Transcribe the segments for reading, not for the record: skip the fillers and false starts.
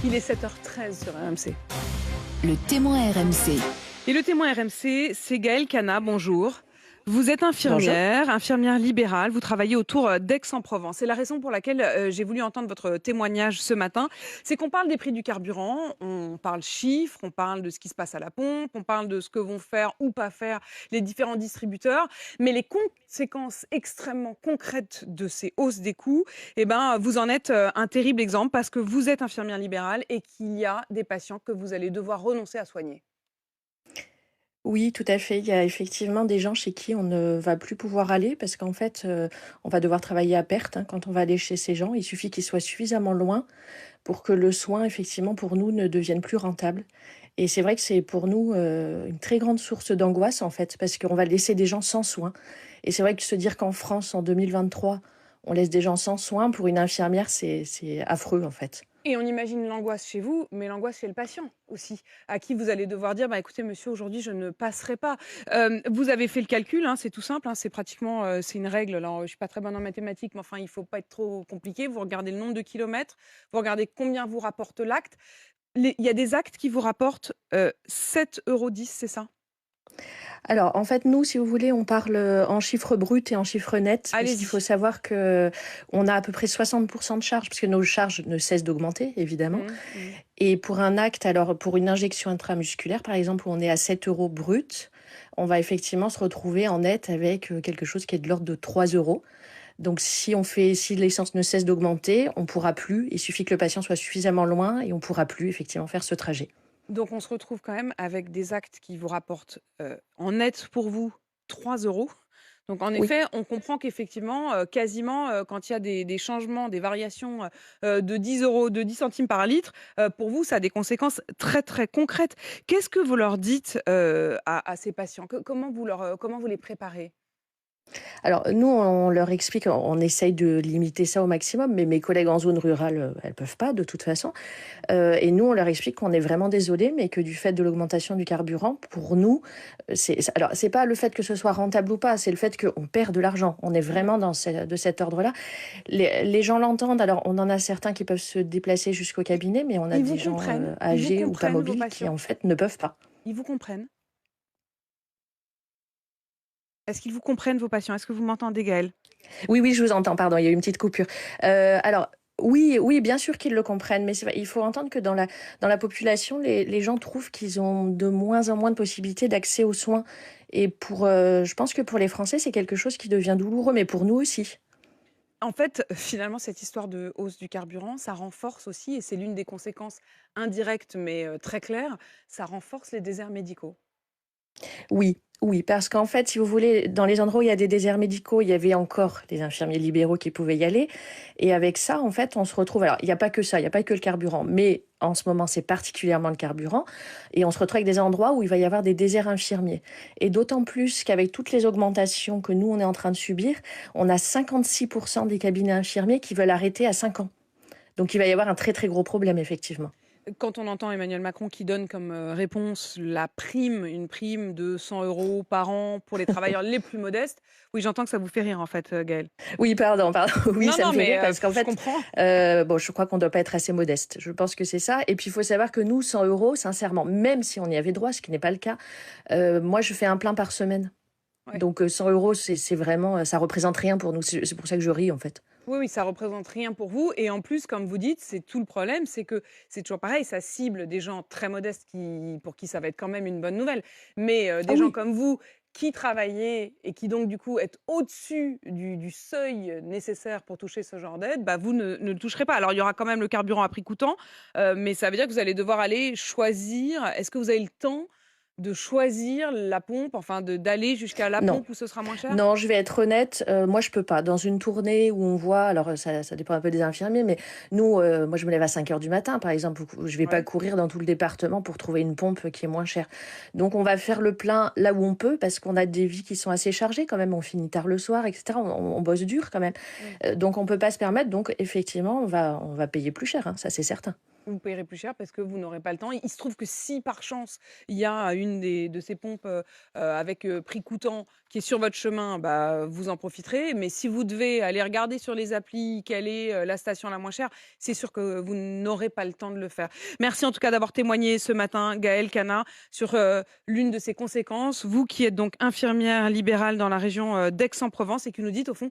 Il est 7h13 sur RMC. Le témoin RMC. Et le témoin RMC, c'est Gaëlle Cana, bonjour. Vous êtes Bonjour. infirmière libérale, vous travaillez autour d'Aix-en-Provence. C'est la raison pour laquelle j'ai voulu entendre votre témoignage ce matin. C'est qu'on parle des prix du carburant, on parle chiffres, on parle de ce qui se passe à la pompe, on parle de ce que vont faire ou pas faire les différents distributeurs. Mais les conséquences extrêmement concrètes de ces hausses des coûts, eh ben, vous en êtes un terrible exemple parce que vous êtes infirmière libérale et qu'il y a des patients que vous allez devoir renoncer à soigner. Oui, tout à fait. Il y a effectivement des gens chez qui on ne va plus pouvoir aller parce qu'en fait, on va devoir travailler à perte, hein, quand on va aller chez ces gens. Il suffit qu'ils soient suffisamment loin pour que le soin, effectivement, pour nous, ne devienne plus rentable. Et c'est vrai que c'est pour nous une très grande source d'angoisse, en fait, parce qu'on va laisser des gens sans soins. Et c'est vrai que se dire qu'en France, en 2023, on laisse des gens sans soins, pour une infirmière, c'est affreux, en fait. Et on imagine l'angoisse chez vous, mais l'angoisse chez le patient aussi, à qui vous allez devoir dire, bah, écoutez monsieur, aujourd'hui je ne passerai pas. Vous avez fait le calcul, hein, c'est tout simple, hein, c'est pratiquement, c'est une règle. Alors, je suis pas très bonne en mathématiques, mais enfin, il faut pas être trop compliqué. Vous regardez le nombre de kilomètres, vous regardez combien vous rapporte l'acte. Il y a des actes qui vous rapportent 7,10 €, c'est ça? Alors, en fait, nous, si vous voulez, on parle en chiffres bruts et en chiffres nets, parce qu'il Allez-y. faut savoir que on a à peu près 60% de charges, parce que nos charges ne cessent d'augmenter, évidemment. Mmh, mmh. Et pour un acte, alors pour une injection intramusculaire, par exemple, où on est à 7 euros brut, on va effectivement se retrouver en net avec quelque chose qui est de l'ordre de 3 euros. Donc, si l'essence ne cesse d'augmenter, on pourra plus. Il suffit que le patient soit suffisamment loin et on pourra plus effectivement faire ce trajet. Donc on se retrouve quand même avec des actes qui vous rapportent, en net pour vous 3 euros. Donc en Oui. effet, on comprend qu'effectivement, quasiment, quand il y a des changements, des variations, de 10 euros, de 10 centimes par litre, pour vous, ça a des conséquences très, très concrètes. Qu'est-ce que vous leur dites, à ces patients? Comment vous les préparez? Alors nous, on leur explique, on essaye de limiter ça au maximum, mais mes collègues en zone rurale, elles peuvent pas de toute façon. Et nous, on leur explique qu'on est vraiment désolé, mais que du fait de l'augmentation du carburant, pour nous, c'est pas le fait que ce soit rentable ou pas, c'est le fait qu'on perd de l'argent. On est Mmh. vraiment de cet ordre-là. Les gens l'entendent. Alors, on en a certains qui peuvent se déplacer jusqu'au cabinet, mais on a Ils vous des gens comprennent? Ils vous âgés ou pas comprennent, vos mobiles qui, patients? en fait, ne peuvent pas. Ils vous comprennent? Est-ce qu'ils vous comprennent, vos patients? Est-ce que vous m'entendez, Gaëlle? Oui, oui, je vous entends, pardon, il y a eu une petite coupure. Alors, oui, oui, bien sûr qu'ils le comprennent, mais c'est vrai, il faut entendre que dans la population, les gens trouvent qu'ils ont de moins en moins de possibilités d'accès aux soins. Et je pense que pour les Français, c'est quelque chose qui devient douloureux, mais pour nous aussi. En fait, finalement, cette histoire de hausse du carburant, ça renforce aussi, et c'est l'une des conséquences indirectes, mais très claires, ça renforce les déserts médicaux. Oui, oui, parce qu'en fait, si vous voulez, dans les endroits où il y a des déserts médicaux, il y avait encore les infirmiers libéraux qui pouvaient y aller. Et avec ça, en fait, on se retrouve. Alors, il n'y a pas que ça, il n'y a pas que le carburant, mais en ce moment, c'est particulièrement le carburant. Et on se retrouve avec des endroits où il va y avoir des déserts infirmiers. Et d'autant plus qu'avec toutes les augmentations que nous, on est en train de subir, on a 56% des cabinets infirmiers qui veulent arrêter à 5 ans. Donc, il va y avoir un très, très gros problème, effectivement. Quand on entend Emmanuel Macron qui donne comme réponse la prime, une prime de 100 € par an pour les travailleurs les plus modestes, oui, j'entends que ça vous fait rire en fait, Gaëlle. Oui, pardon, pardon. Oui, Non, ça me non, fait mais rire parce qu'en je fait, comprends. bon, je crois qu'on ne doit pas être assez modeste. Je pense que c'est ça. Et puis, il faut savoir que nous, 100 euros, sincèrement, même si on y avait droit, ce qui n'est pas le cas, moi, je fais un plein par semaine. Ouais. Donc, 100 euros, c'est vraiment, ça représente rien pour nous. C'est pour ça que je ris, en fait. Oui, oui, ça représente rien pour vous. Et en plus, comme vous dites, c'est tout le problème, c'est que c'est toujours pareil, ça cible des gens très modestes pour qui ça va être quand même une bonne nouvelle. Mais Ah des gens oui. comme vous qui travaillez et qui donc du coup êtes au-dessus du seuil nécessaire pour toucher ce genre d'aide, bah, vous ne le toucherez pas. Alors il y aura quand même le carburant à prix coûtant, mais ça veut dire que vous allez devoir aller choisir. Est-ce que vous avez le temps de choisir la pompe, enfin d'aller jusqu'à la Non. pompe où ce sera moins cher? Non, je vais être honnête, moi je peux pas. Dans une tournée où on voit, alors ça dépend un peu des infirmiers, mais nous, moi je me lève à 5 heures du matin, par exemple. Je vais pas Ouais. courir dans tout le département pour trouver une pompe qui est moins chère. Donc on va faire le plein là où on peut, parce qu'on a des vies qui sont assez chargées quand même. On finit tard le soir, etc. On bosse dur quand même. Mm. Donc on peut pas se permettre. Donc effectivement, on va payer plus cher, hein, ça c'est certain. Vous payerez plus cher parce que vous n'aurez pas le temps. Il se trouve que si par chance, il y a une de ces pompes, avec, prix coûtant qui est sur votre chemin, bah, vous en profiterez. Mais si vous devez aller regarder sur les applis quelle est, la station la moins chère, c'est sûr que vous n'aurez pas le temps de le faire. Merci en tout cas d'avoir témoigné ce matin, Gaëlle Cana, sur, l'une de ces conséquences. Vous qui êtes donc infirmière libérale dans la région, d'Aix-en-Provence et qui nous dites au fond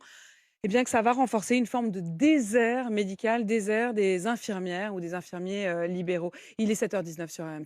eh bien, que ça va renforcer une forme de désert médical, désert des infirmières ou des infirmiers, libéraux. Il est 7h19 sur RMC.